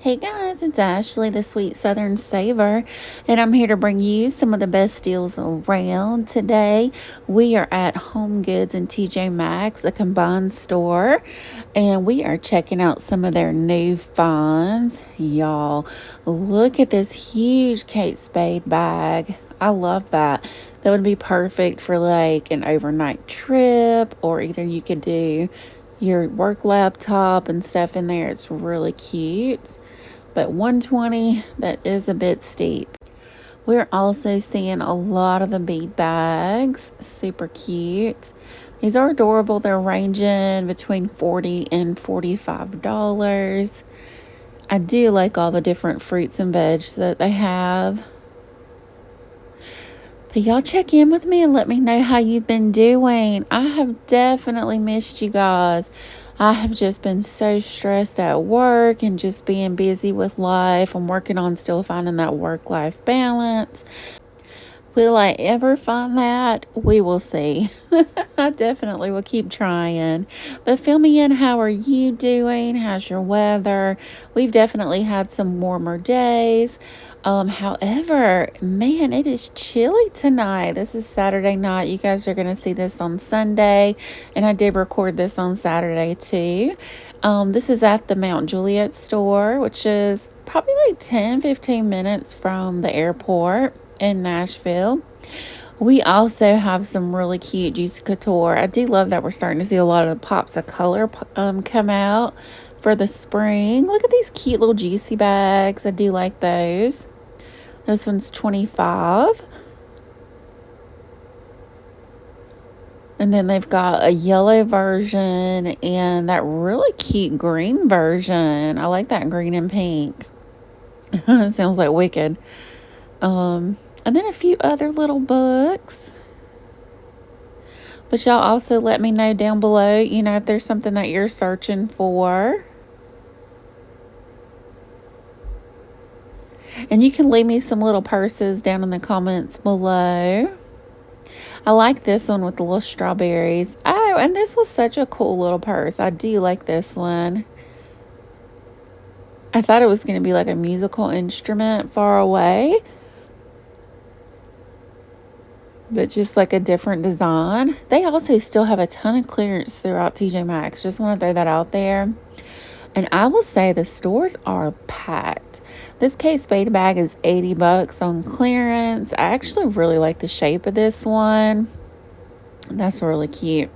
Hey guys, it's Ashley, the Sweet Southern Saver, and I'm here to bring you some of the best deals around today. We are at Homegoods and TJ Maxx, a combined store, and we are checking out some of their new finds. Y'all, look at this huge Kate Spade bag. I love that. That would be perfect for like an overnight trip, or either you could do your work laptop and stuff in there. It's really cute, but 120, that is a bit steep. We're also seeing a lot of the bead bags, super cute. These are adorable. They're ranging between $40 and $45. I do like all the different fruits and veg that they have. But y'all check in with me and let me know how you've been doing. I have definitely missed you guys. I have just been so stressed at work and just being busy with life. I'm working on still finding that work-life balance. Will I ever find that? We will see. I definitely will keep trying. But fill me in. How are you doing? How's your weather? We've definitely had some warmer days. However, man, it is chilly tonight. This is Saturday night. You guys are going to see this on Sunday. And I did record this on Saturday too. This is at the Mount Juliet store, which is probably like 10-15 minutes from the airport in Nashville. We also have some really cute Juicy Couture. I do love that we're starting to see a lot of the pops of color come out for the spring. Look at these cute little Juicy bags. I do like those. This one's $25. And then they've got a yellow version and that really cute green version. I like that green and pink. It sounds like Wicked. And then a few other little books. But y'all also let me know down below, if there's something that you're searching for. And you can leave me some little purses down in the comments below. I like this one with the little strawberries. Oh, and this was such a cool little purse. I do like this one. I thought it was going to be like a musical instrument far away, but just like a different design. They also still have a ton of clearance throughout TJ Maxx. Just want to throw that out there. And I will say the stores are packed. This Kate Spade bag is $80 on clearance. I actually really like the shape of this one. That's really cute.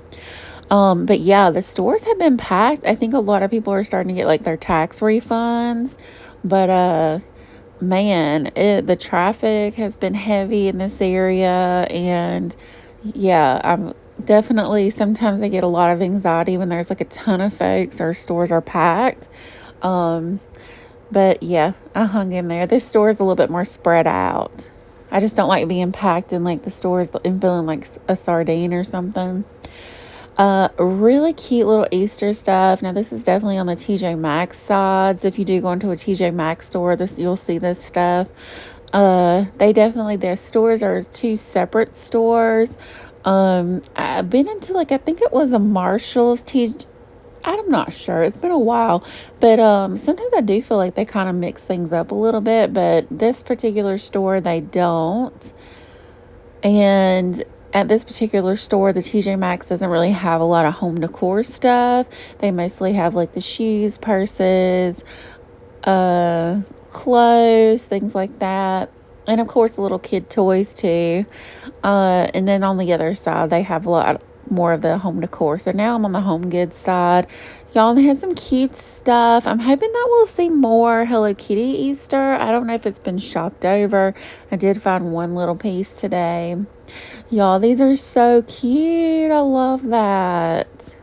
But yeah, the stores have been packed. I think a lot of people are starting to get like their tax refunds. But man, the traffic has been heavy in this area. And yeah, I'm definitely, sometimes I get a lot of anxiety when there's like a ton of folks or stores are packed. But yeah, I hung in there. This store is a little bit more spread out. I just don't like being packed in like the stores and feeling like a sardine or something. Really cute little Easter stuff. Now this is definitely on the TJ Maxx side. So if you do go into a TJ Maxx store, you'll see this stuff. Their stores are two separate stores. I've been into like, I think it was a Marshall's I'm not sure. It's been a while. But sometimes I do feel like they kind of mix things up a little bit. But this particular store, they don't. And at this particular store, the TJ Maxx doesn't really have a lot of home decor stuff. They mostly have like the shoes, purses, clothes, things like that. And of course, the little kid toys too. And then on the other side, they have a lot more of the home decor. So now I'm on the HomeGoods side. Y'all, they have some cute stuff. I'm hoping that we'll see more Hello Kitty Easter. I don't know if it's been shopped over. I did find one little piece today. Y'all, these are so cute. I love that.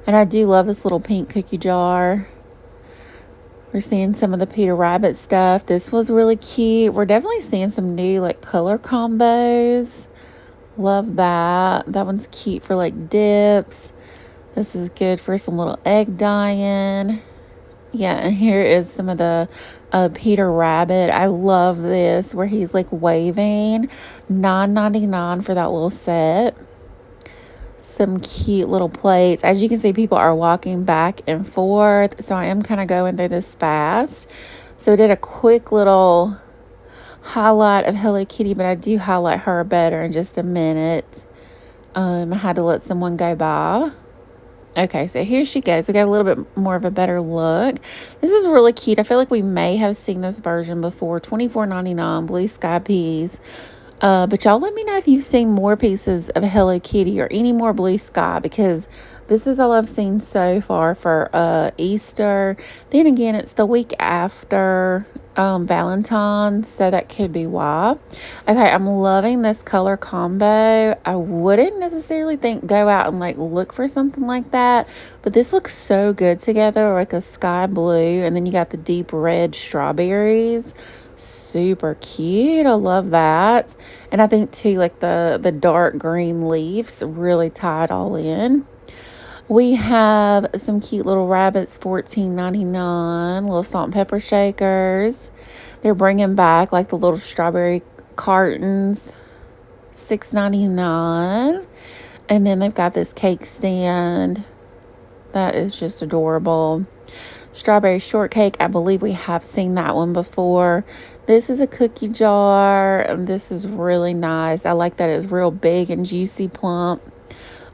And I do love this little pink cookie jar. We're seeing some of the Peter Rabbit stuff. This was really cute. We're definitely seeing some new like color combos. Love that. That one's cute for like dips. This is good for some little egg dyeing. Yeah, and here is some of the Peter Rabbit. I love this where he's like waving. $9.99 for that little set. some cute little plates. As you can see, people are walking back and forth, so I am kind of going through this fast. So I did a quick little highlight of Hello Kitty, but I do highlight her better in just a minute. I had to let someone go by. Okay, so here she goes. We got a little bit more of a better look. This is really cute. I feel like we may have seen this version before. $24.99, blue sky peas. But y'all let me know if you've seen more pieces of Hello Kitty or any more blue sky, because this is all I've seen so far for Easter. Then again, it's the week after Valentine's, so that could be why. Okay, I'm loving this color combo. I wouldn't necessarily go out and like look for something like that, but this looks so good together, like a sky blue, and then you got the deep red strawberries. Super cute. I love that. And I think too, like the dark green leaves really tie it all in. We have some cute little rabbits, $14.99, little salt and pepper shakers. They're bringing back like the little strawberry cartons, $6.99. And then they've got this cake stand that is just adorable. Strawberry shortcake, I believe we have seen that one before. This is a cookie jar, and this is really nice. I like that it's real big and juicy, plump.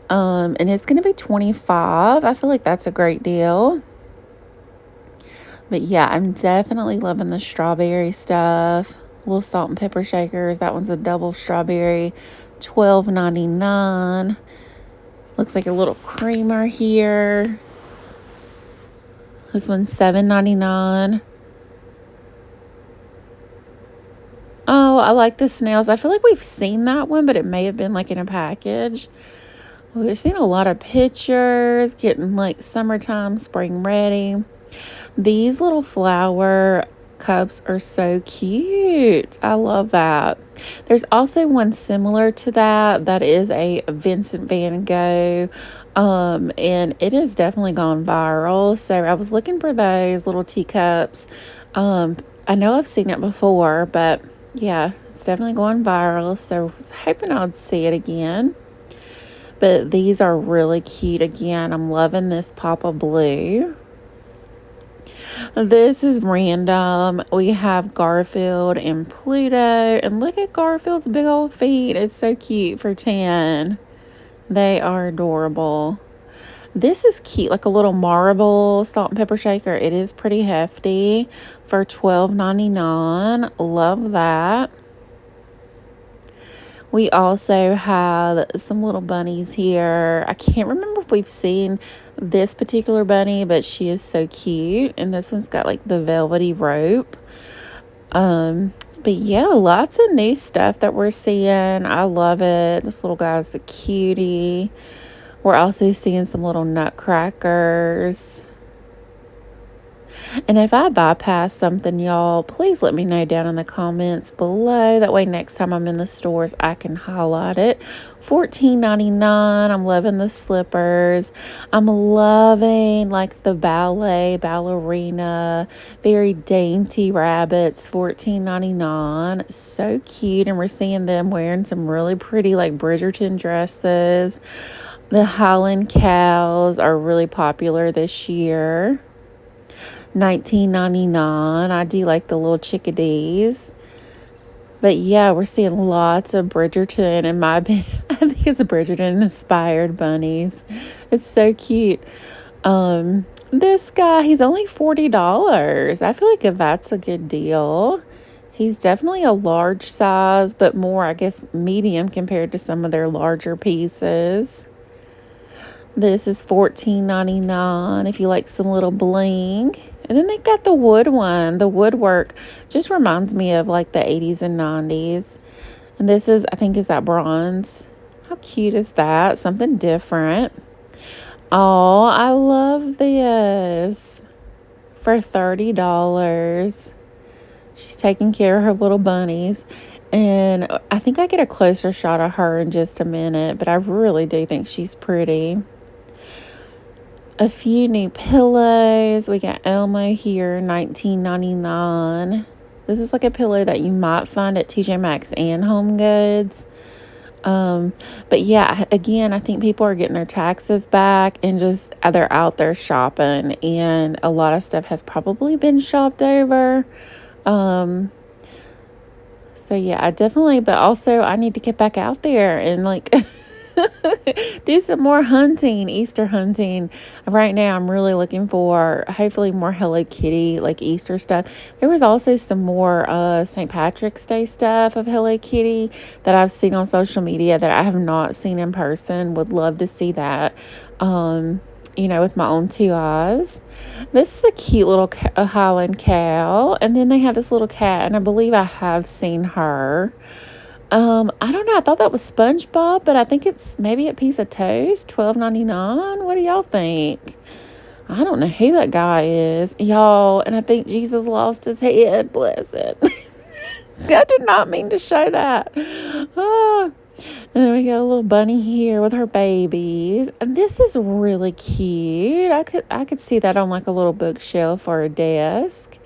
And it's going to be $25. I feel like that's a great deal. But yeah, I'm definitely loving the strawberry stuff. Little salt and pepper shakers. That one's a double strawberry, $12.99. Looks like a little creamer here. This one's $7.99. Oh, I like the snails. I feel like we've seen that one, but it may have been like in a package. We've seen a lot of pictures, getting like summertime, spring ready. These little flower cups are so cute. I love that. There's also one similar to that that is a Vincent van Gogh, and it has definitely gone viral. So I was looking for those little teacups. I know I've seen it before, but yeah, it's definitely going viral. So I was hoping I'd see it again. But these are really cute. Again, I'm loving this pop of blue. This is random. We have Garfield and Pluto. And look at Garfield's big old feet. It's so cute for 10. They are adorable. This is cute, like a little marble salt and pepper shaker. It is pretty hefty for $12.99. Love that. We also have some little bunnies here. I can't remember if we've seen this particular bunny, but she is so cute. And this one's got like the velvety rope. But yeah, lots of new stuff that we're seeing. I love it. This little guy's a cutie. We're also seeing some little nutcrackers. And if I bypass something, y'all, please let me know down in the comments below. That way next time I'm in the stores, I can highlight it. $14.99. I'm loving the slippers. I'm loving like the ballerina, very dainty rabbits, $14.99. So cute. And we're seeing them wearing some really pretty like Bridgerton dresses. The Highland cows are really popular this year. $19.99. I do like the little chickadees. But yeah, we're seeing lots of Bridgerton. In my opinion, I think it's a Bridgerton inspired bunnies. It's so cute. This guy, he's only $40. I feel like if that's a good deal. He's definitely a large size, but more, I guess, medium compared to some of their larger pieces. This is $14.99 if you like some little bling. And then they've got the wood one. The woodwork just reminds me of like the 80s and 90s. And this is, I think, is that bronze. How cute is that? Something different. Oh, I love this. For $30. She's taking care of her little bunnies. And I think I get a closer shot of her in just a minute. But I really do think she's pretty. A few new pillows. We got Elmo here, $19.99. This is like a pillow that you might find at TJ Maxx and Homegoods. But yeah, again, I think people are getting their taxes back and just they're out there shopping, and a lot of stuff has probably been shopped over. Um, so yeah, I definitely, but also I need to get back out there and like do some more hunting, Easter hunting. Right now, I'm really looking for hopefully more Hello Kitty, like Easter stuff. There was also some more St. Patrick's Day stuff of Hello Kitty that I've seen on social media that I have not seen in person. Would love to see that. With my own two eyes. This is a cute little a Highland cow. And then they have this little cat, and I believe I have seen her. I don't know. I thought that was SpongeBob, but I think it's maybe a piece of toast, $12.99. What do y'all think? I don't know who that guy is, y'all. And I think Jesus lost his head. Bless it. I did not mean to show that. Ah. And then we got a little bunny here with her babies. And this is really cute. I could see that on like a little bookshelf or a desk.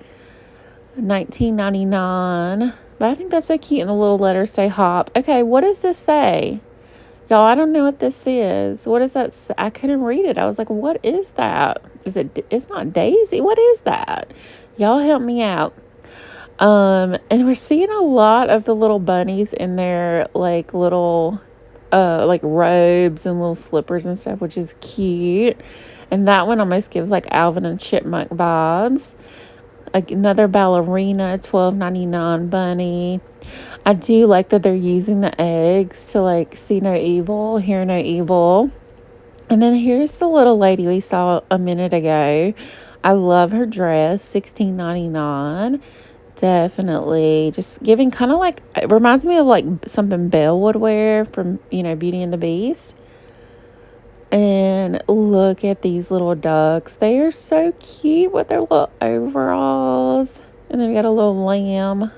$19.99. But I think that's so cute. And the little letters say hop. Okay, what does this say? Y'all, I don't know what this is. What does that say? I couldn't read it. I was like, what is that? It's not Daisy. What is that? Y'all help me out. And we're seeing a lot of the little bunnies in their like little like robes and little slippers and stuff, which is cute. And that one almost gives like Alvin and Chipmunk vibes. Another ballerina, $12.99 bunny. I do like that they're using the eggs to like see no evil, hear no evil. And then here's the little lady we saw a minute ago. I love her dress, $16.99. Definitely. Just giving kind of like, it reminds me of like something Belle would wear from, Beauty and the Beast. And look at these little ducks. They are so cute with their little overalls. And then we got a little lamb.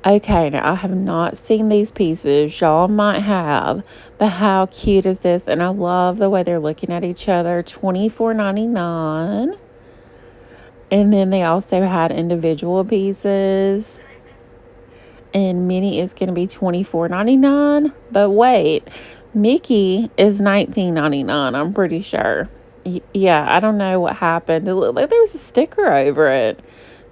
Okay, now I have not seen these pieces. Y'all might have. But how cute is this? And I love the way they're looking at each other. $24.99. And then they also had individual pieces. And Minnie is going to be $24.99. But wait, Mickey is $19.99, I'm pretty sure. Yeah, I don't know what happened. It looked like there was a sticker over it.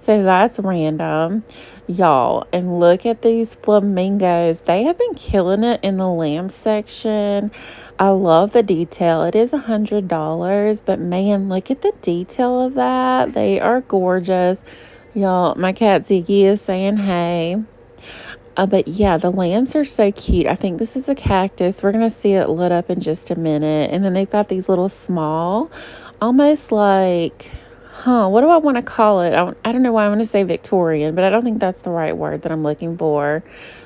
So that's random. Y'all, and look at these flamingos. They have been killing it in the lamb section. I love the detail. It is $100, but man, look at the detail of that. They are gorgeous. Y'all, my cat Ziggy is saying hey. But yeah, the lambs are so cute. I think this is a cactus. We're going to see it lit up in just a minute. And then they've got these little small, almost like, what do I want to call it? I don't know why I want to say Victorian, but I don't think that's the right word that I'm looking for.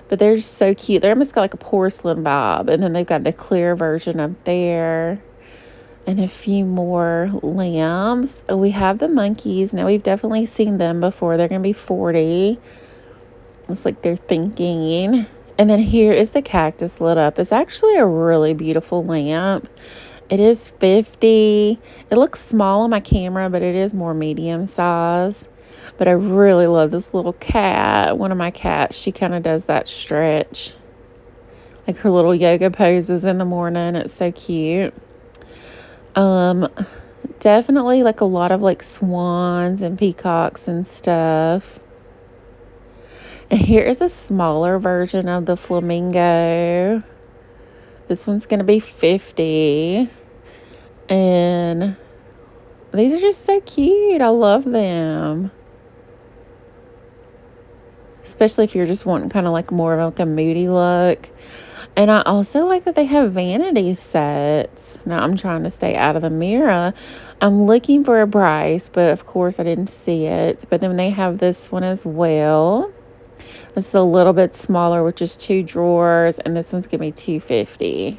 But they're so cute. They're almost got like a porcelain vibe. And then they've got the clear version up there. And a few more lambs. We have the monkeys. Now, we've definitely seen them before. They're going to be $40. It's like they're thinking. And then here is the cactus lit up. It's actually a really beautiful lamp. It is $50. It looks small on my camera, but it is more medium size. But I really love this little cat. One of my cats, she kind of does that stretch. Like her little yoga poses in the morning. It's so cute. Definitely like a lot of like swans and peacocks and stuff. And here is a smaller version of the flamingo. This one's going to be $50. And these are just so cute. I love them. Especially if you're just wanting kind of like more of like a moody look. And I also like that they have vanity sets. Now I'm trying to stay out of the mirror. I'm looking for a price, but of course I didn't see it. But then they have this one as well. This is a little bit smaller, which is 2 drawers, and this one's going to be $250.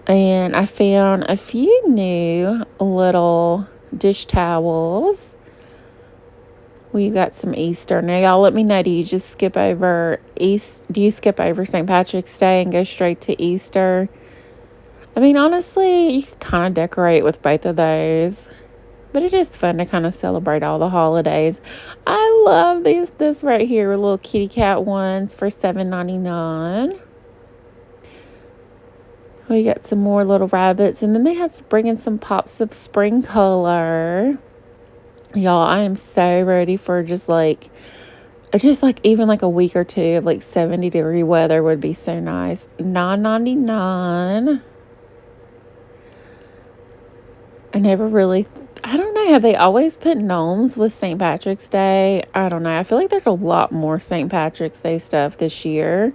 And I found a few new little dish towels. We've got some Easter. Now, y'all let me know, do you skip over St. Patrick's Day and go straight to Easter? I mean, honestly, you could kind of decorate with both of those. But it is fun to kind of celebrate all the holidays. I love this right here, little kitty cat ones for $7.99. We got some more little rabbits, and then they had bringing some pops of spring color. Y'all, I am so ready for just like even like a week or two of like 70-degree weather would be so nice. $9.99. I don't know, have they always put gnomes with St. Patrick's Day? I don't know. I feel like there's a lot more St. Patrick's Day stuff this year.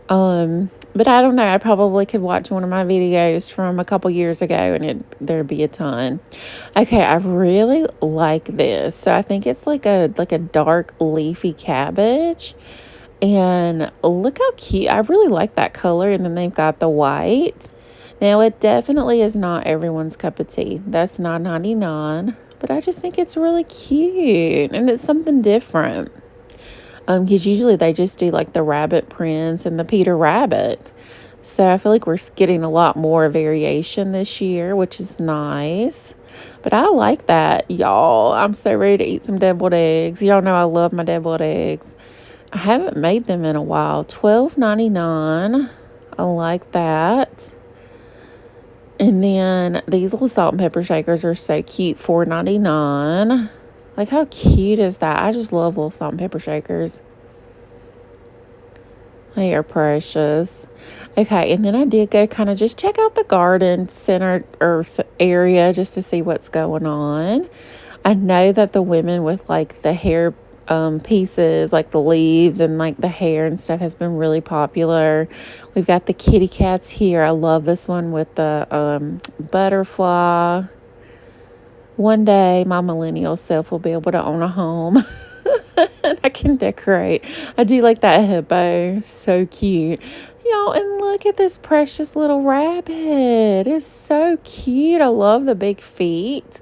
But I don't know. I probably could watch one of my videos from a couple years ago and there'd be a ton. Okay, I really like this. So I think it's like a dark leafy cabbage. And look how cute. I really like that color. And then they've got the white. Now, it definitely is not everyone's cup of tea. That's $9.99. But I just think it's really cute. And it's something different. Because usually they just do like the Rabbit Prince and the Peter Rabbit. So I feel like we're getting a lot more variation this year, which is nice. But I like that, y'all. I'm so ready to eat some deviled eggs. Y'all know I love my deviled eggs. I haven't made them in a while. $12.99. I like that. And then these little salt and pepper shakers are so cute. $4.99. Like, how cute is that? I just love little salt and pepper shakers. They are precious. Okay, and then I did go kind of just check out the garden center or area just to see what's going on. I know that the women with like the hair pieces, like the leaves and like the hair and stuff, has been really popular. We've got the kitty cats here. I love this one with the butterfly. One day my millennial self will be able to own a home. And I can decorate. I do like that hippo. So cute. Y'all, and look at this precious little rabbit. It's so cute. I love the big feet.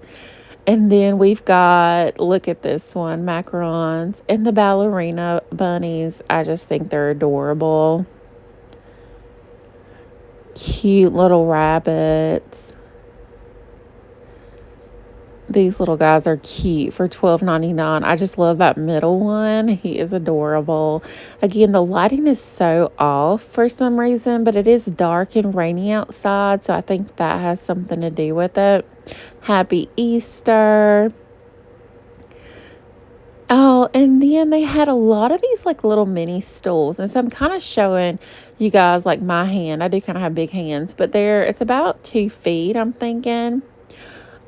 And then we've got, look at this one, macarons and the ballerina bunnies. I just think they're adorable. Cute little rabbits. These little guys are cute for $12.99. I just love that middle one. He is adorable. Again, the lighting is so off for some reason, but it is dark and rainy outside, so I think that has something to do with it. Happy Easter. Oh, and then they had a lot of these like little mini stools. And so I'm kind of showing you guys like my hand. I do kind of have big hands, but it's about 2 feet, I'm thinking.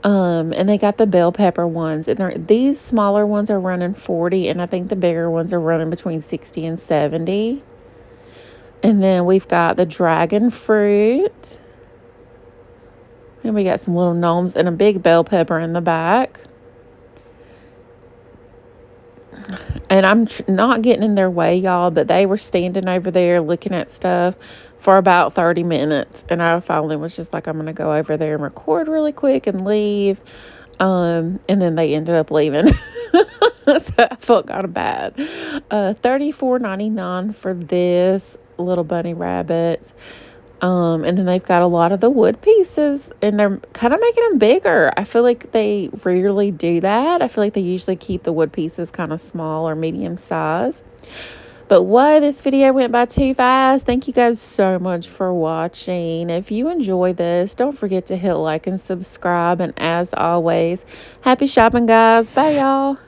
And they got the bell pepper ones, and these smaller ones are running $40, and I think the bigger ones are running between $60 and $70. And then we've got the dragon fruit, and we got some little gnomes and a big bell pepper in the back. And I'm not getting in their way, y'all, but they were standing over there looking at stuff for about 30 minutes. And I finally was just like, I'm going to go over there and record really quick and leave. And then they ended up leaving. So I felt kind of bad. $34.99 for this little bunny rabbit. And then they've got a lot of the wood pieces, and they're kind of making them bigger. I feel like they rarely do that. I feel like they usually keep the wood pieces kind of small or medium size. But whoa, this video went by too fast. Thank you guys so much for watching. If you enjoy this, don't forget to hit like and subscribe. And as always, happy shopping, guys. Bye, y'all.